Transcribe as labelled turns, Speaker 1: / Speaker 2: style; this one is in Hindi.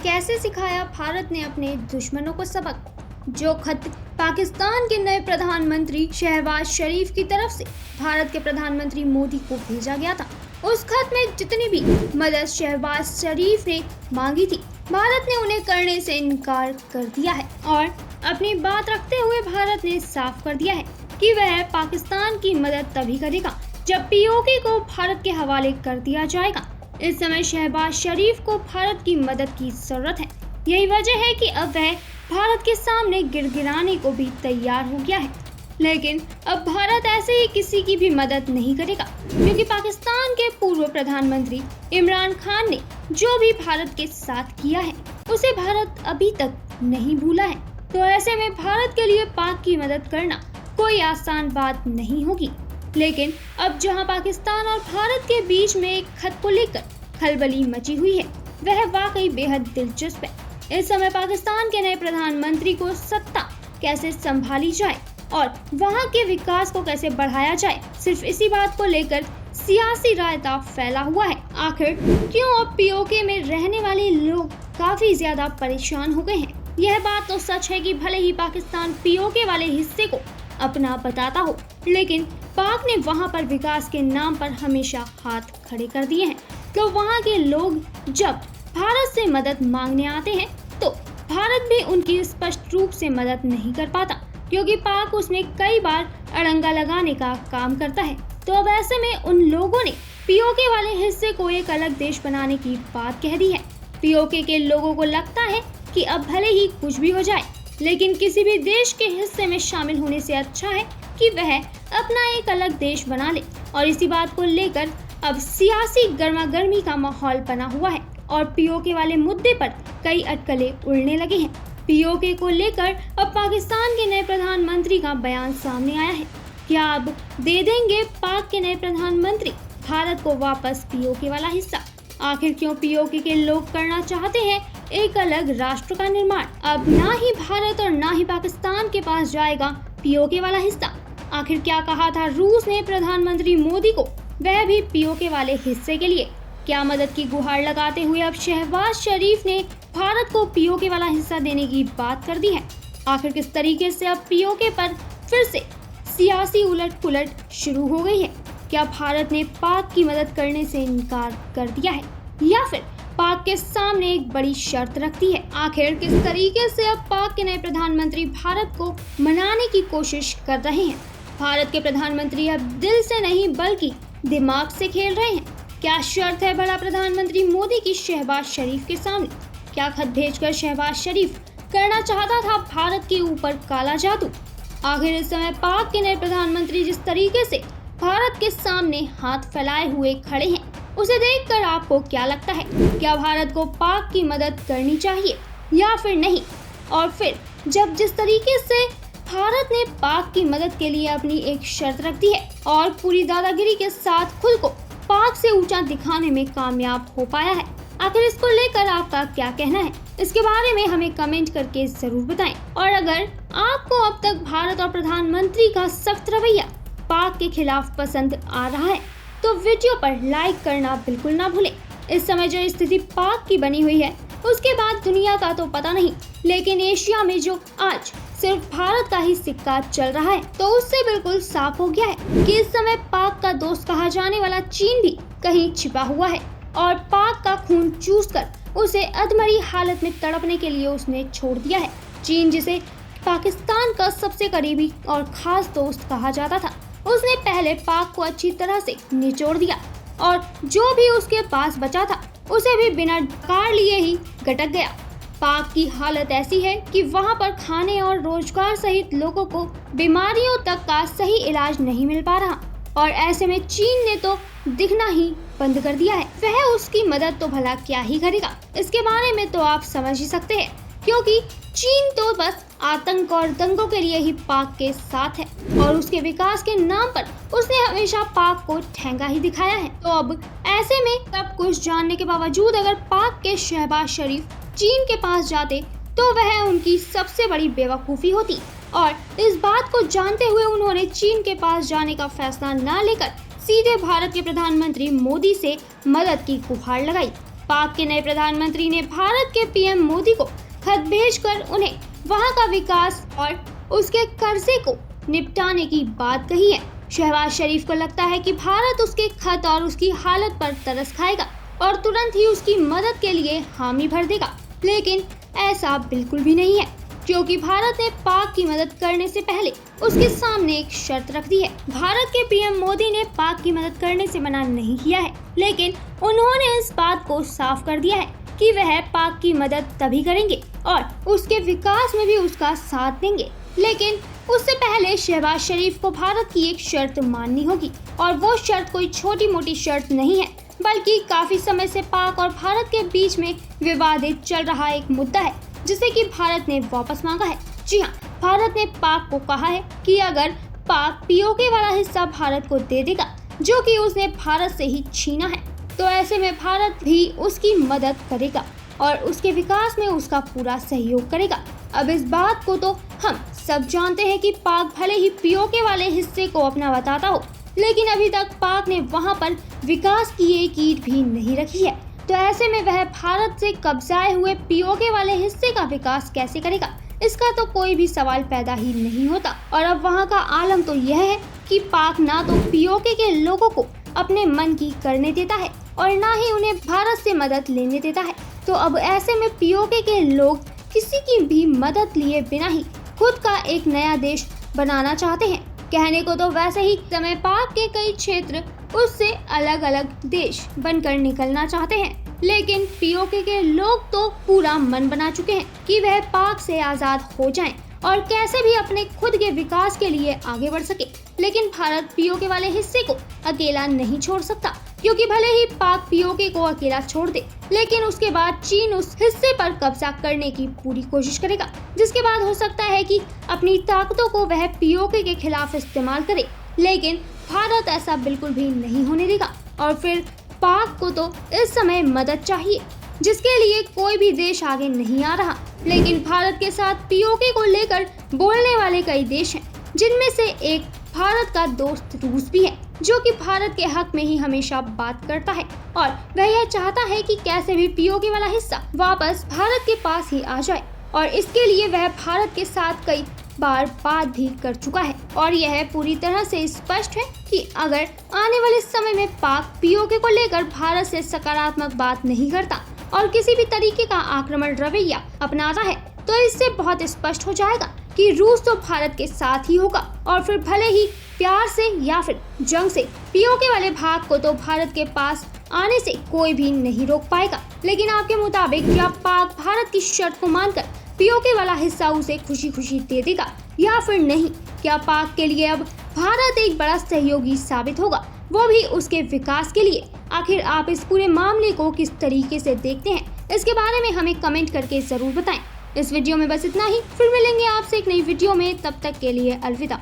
Speaker 1: कैसे सिखाया भारत ने अपने दुश्मनों को सबक। जो खत पाकिस्तान के नए प्रधानमंत्री शहबाज शरीफ की तरफ से भारत के प्रधानमंत्री मोदी को भेजा गया था, उस खत में जितनी भी मदद शहबाज शरीफ ने मांगी थी, भारत ने उन्हें करने से इनकार कर दिया है और अपनी बात रखते हुए भारत ने साफ कर दिया है कि वह पाकिस्तान की मदद तभी करेगा जब पीओके को भारत के हवाले कर दिया जाएगा। इस समय शहबाज शरीफ को भारत की मदद की जरूरत है। यही वजह है कि अब वह भारत के सामने गिड़गिड़ाने को भी तैयार हो गया है। लेकिन अब भारत ऐसे ही किसी की भी मदद नहीं करेगा, क्योंकि पाकिस्तान के पूर्व प्रधानमंत्री इमरान खान ने जो भी भारत के साथ किया है उसे भारत अभी तक नहीं भूला है। तो ऐसे में भारत के लिए पाक की मदद करना कोई आसान बात नहीं होगी। लेकिन अब जहां पाकिस्तान और भारत के बीच में एक खत को लेकर खलबली मची हुई है, वह वाकई बेहद दिलचस्प है। इस समय पाकिस्तान के नए प्रधानमंत्री को सत्ता कैसे संभाली जाए और वहां के विकास को कैसे बढ़ाया जाए, सिर्फ इसी बात को लेकर सियासी रायता फैला हुआ है। आखिर क्यों अब पीओके में रहने वाले लोग काफी ज्यादा परेशान हो गए हैं। यह बात तो सच है कि भले ही पाकिस्तान पीओके वाले हिस्से को अपना बताता हो, लेकिन पाक ने वहां पर विकास के नाम पर हमेशा हाथ खड़े कर दिए हैं। तो वहां के लोग जब भारत से मदद मांगने आते हैं तो भारत भी उनकी स्पष्ट रूप से मदद नहीं कर पाता, क्योंकि पाक उसमें कई बार अड़ंगा लगाने का काम करता है। तो अब ऐसे में उन लोगों ने पीओके वाले हिस्से को एक अलग देश बनाने की बात कह दी है। पीओके के लोगों को लगता है कि अब भले ही कुछ भी हो जाए, लेकिन किसी भी देश के हिस्से में शामिल होने से अच्छा है कि वह अपना एक अलग देश बना ले। और इसी बात को लेकर अब सियासी गर्मागर्मी का माहौल बना हुआ है और पीओके वाले मुद्दे पर कई अटकलें उड़ने लगे हैं। पीओके को लेकर अब पाकिस्तान के नए प्रधानमंत्री का बयान सामने आया है। क्या अब दे देंगे पाक के नए प्रधानमंत्री भारत को वापस पीओके वाला हिस्सा? आखिर क्यों पीओके के लोग करना चाहते हैं एक अलग राष्ट्र का निर्माण? अब ना ही भारत और ना ही पाकिस्तान के पास जाएगा पीओके वाला हिस्सा। आखिर क्या कहा था रूस ने प्रधानमंत्री मोदी को, वह भी पीओके वाले हिस्से के लिए? क्या मदद की गुहार लगाते हुए अब शहबाज शरीफ ने भारत को पीओके वाला हिस्सा देने की बात कर दी है? आखिर किस तरीके से अब पीओके पर फिर से सियासी उलट पुलट शुरू हो गई है? क्या भारत ने पाक की मदद करने से इनकार कर दिया है या फिर पाक के सामने एक बड़ी शर्त रखती है? आखिर किस तरीके से अब पाक के नए प्रधानमंत्री भारत को मनाने की कोशिश कर रहे हैं? भारत के प्रधानमंत्री अब दिल से नहीं बल्कि दिमाग से खेल रहे हैं। क्या शर्त है भला प्रधानमंत्री मोदी की शहबाज शरीफ के सामने? क्या खत भेजकर शहबाज शरीफ करना चाहता था भारत के ऊपर काला जादू? आखिर इस समय पाक के नए प्रधानमंत्री जिस तरीके से भारत के सामने हाथ फैलाए हुए खड़े हैं, उसे देखकर आपको क्या लगता है? क्या भारत को पाक की मदद करनी चाहिए या फिर नहीं? और फिर जब जिस तरीके से भारत ने पाक की मदद के लिए अपनी एक शर्त रख दी है और पूरी दादागिरी के साथ खुद को पाक से ऊंचा दिखाने में कामयाब हो पाया है, आखिर इसको लेकर आपका क्या कहना है? इसके बारे में हमें कमेंट करके जरूर बताएं। और अगर आपको अब तक भारत और प्रधानमंत्री का सख्त रवैया पाक के खिलाफ पसंद आ रहा है तो वीडियो पर लाइक करना बिल्कुल ना भूलें। इस समय जो स्थिति पाक की बनी हुई है उसके बाद दुनिया का तो पता नहीं, लेकिन एशिया में जो आज सिर्फ भारत का ही सिक्का चल रहा है, तो उससे बिल्कुल साफ हो गया है कि इस समय पाक का दोस्त कहा जाने वाला चीन भी कहीं छिपा हुआ है और पाक का खून चूसकर उसे अधमरी हालत में तड़पने के लिए उसने छोड़ दिया है। चीन, जिसे पाकिस्तान का सबसे करीबी और खास दोस्त कहा जाता था, उसने पहले पाक को अच्छी तरह से निचोड़ दिया और जो भी उसके पास बचा था उसे भी बिना कार लिए ही गटक गया। पाक की हालत ऐसी है कि वहां पर खाने और रोजगार सहित लोगों को बीमारियों तक का सही इलाज नहीं मिल पा रहा और ऐसे में चीन ने तो दिखना ही बंद कर दिया है। वह उसकी मदद तो भला क्या ही करेगा, इसके बारे में तो आप समझ ही सकते हैं, क्योंकि चीन तो बस आतंक और दंगों के लिए ही पाक के साथ है और उसके विकास के नाम पर उसने हमेशा पाक को ठेंगा ही दिखाया है। तो अब ऐसे में सब कुछ जानने के बावजूद अगर पाक के शहबाज शरीफ चीन के पास जाते तो वह उनकी सबसे बड़ी बेवकूफ़ी होती और इस बात को जानते हुए उन्होंने चीन के पास जाने का फैसला न लेकर सीधे भारत के प्रधानमंत्री मोदी से मदद की गुहार लगाई। पाक के नए प्रधानमंत्री ने भारत के पीएम मोदी को खत भेजकर उन्हें वहां का विकास और उसके कर्जे को निपटाने की बात कही है। शहबाज शरीफ को लगता है कि भारत उसके खत और उसकी हालत पर तरस खाएगा और तुरंत ही उसकी मदद के लिए हामी भर देगा, लेकिन ऐसा बिल्कुल भी नहीं है, क्योंकि भारत ने पाक की मदद करने से पहले उसके सामने एक शर्त रख दी है। भारत के पीएम मोदी ने पाक की मदद करने से मना नहीं किया है, लेकिन उन्होंने इस बात को साफ कर दिया है कि वह पाक की मदद तभी करेंगे और उसके विकास में भी उसका साथ देंगे। लेकिन उससे पहले शहबाज शरीफ को भारत की एक शर्त माननी होगी, और वो शर्त कोई छोटी मोटी शर्त नहीं है, बल्कि काफी समय से पाक और भारत के बीच में विवादित चल रहा एक मुद्दा है, जिसे कि भारत ने वापस मांगा है। जी हाँ, भारत ने पाक को कहा है कि अगर पाक पीओके वाला हिस्सा भारत को दे देगा, जो कि उसने भारत से ही छीना है, तो ऐसे में भारत भी उसकी मदद करेगा और उसके विकास में उसका पूरा सहयोग करेगा। अब इस बात को तो हम सब जानते हैं कि पाक भले ही पीओके वाले हिस्से को अपना बताता हो, लेकिन अभी तक पाक ने वहां पर विकास की एक ईंट भी नहीं रखी है। तो ऐसे में वह भारत से कब्जाए हुए पीओके वाले हिस्से का विकास कैसे करेगा, इसका तो कोई भी सवाल पैदा ही नहीं होता। और अब वहां का आलम तो यह है कि पाक ना तो पीओके के लोगों को अपने मन की करने देता है और ना ही उन्हें भारत से मदद लेने देता है। तो अब ऐसे में पीओके के लोग किसी की भी मदद लिए बिना ही खुद का एक नया देश बनाना चाहते हैं। कहने को तो वैसे ही समय पाक के कई क्षेत्र उससे अलग अलग देश बनकर निकलना चाहते हैं, लेकिन पीओके के लोग तो पूरा मन बना चुके हैं कि वह पाक से आजाद हो जाएं और कैसे भी अपने खुद के विकास के लिए आगे बढ़ सके। लेकिन भारत पीओके वाले हिस्से को अकेला नहीं छोड़ सकता, क्योंकि भले ही पाक पीओके को अकेला छोड़ दे, लेकिन उसके बाद चीन उस हिस्से पर कब्जा करने की पूरी कोशिश करेगा, जिसके बाद हो सकता है कि अपनी ताकतों को वह पीओके के खिलाफ इस्तेमाल करे। लेकिन भारत ऐसा बिल्कुल भी नहीं होने देगा और फिर पाक को तो इस समय मदद चाहिए, जिसके लिए कोई भी देश आगे नहीं आ रहा। लेकिन भारत के साथ पीओके को लेकर बोलने वाले कई देश हैं, जिनमें से एक भारत का दोस्त रूस भी है, जो कि भारत के हक में ही हमेशा बात करता है और वह यह चाहता है कि कैसे भी पीओके वाला हिस्सा वापस भारत के पास ही आ जाए, और इसके लिए वह भारत के साथ कई बार बात भी कर चुका है। और यह पूरी तरह से स्पष्ट है कि अगर आने वाले समय में पाक पीओके को लेकर भारत से सकारात्मक बात नहीं करता और किसी भी तरीके का आक्रमण रवैया अपनाता है, तो इससे बहुत स्पष्ट हो जाएगा कि रूस तो भारत के साथ ही होगा और फिर भले ही प्यार से या फिर जंग से पीओके वाले भाग को तो भारत के पास आने से कोई भी नहीं रोक पाएगा। लेकिन आपके मुताबिक क्या पाक भारत की शर्त को मानकर पीओके वाला हिस्सा उसे खुशी खुशी दे देगा या फिर नहीं? क्या पाक के लिए अब भारत एक बड़ा सहयोगी साबित होगा, वो भी उसके विकास के लिए? आखिर आप इस पूरे मामले को किस तरीके से देखते हैं, इसके बारे में हमें कमेंट करके जरूर बताएं। इस वीडियो में बस इतना ही, फिर मिलेंगे आपसे एक नई वीडियो में, तब तक के लिए अलविदा।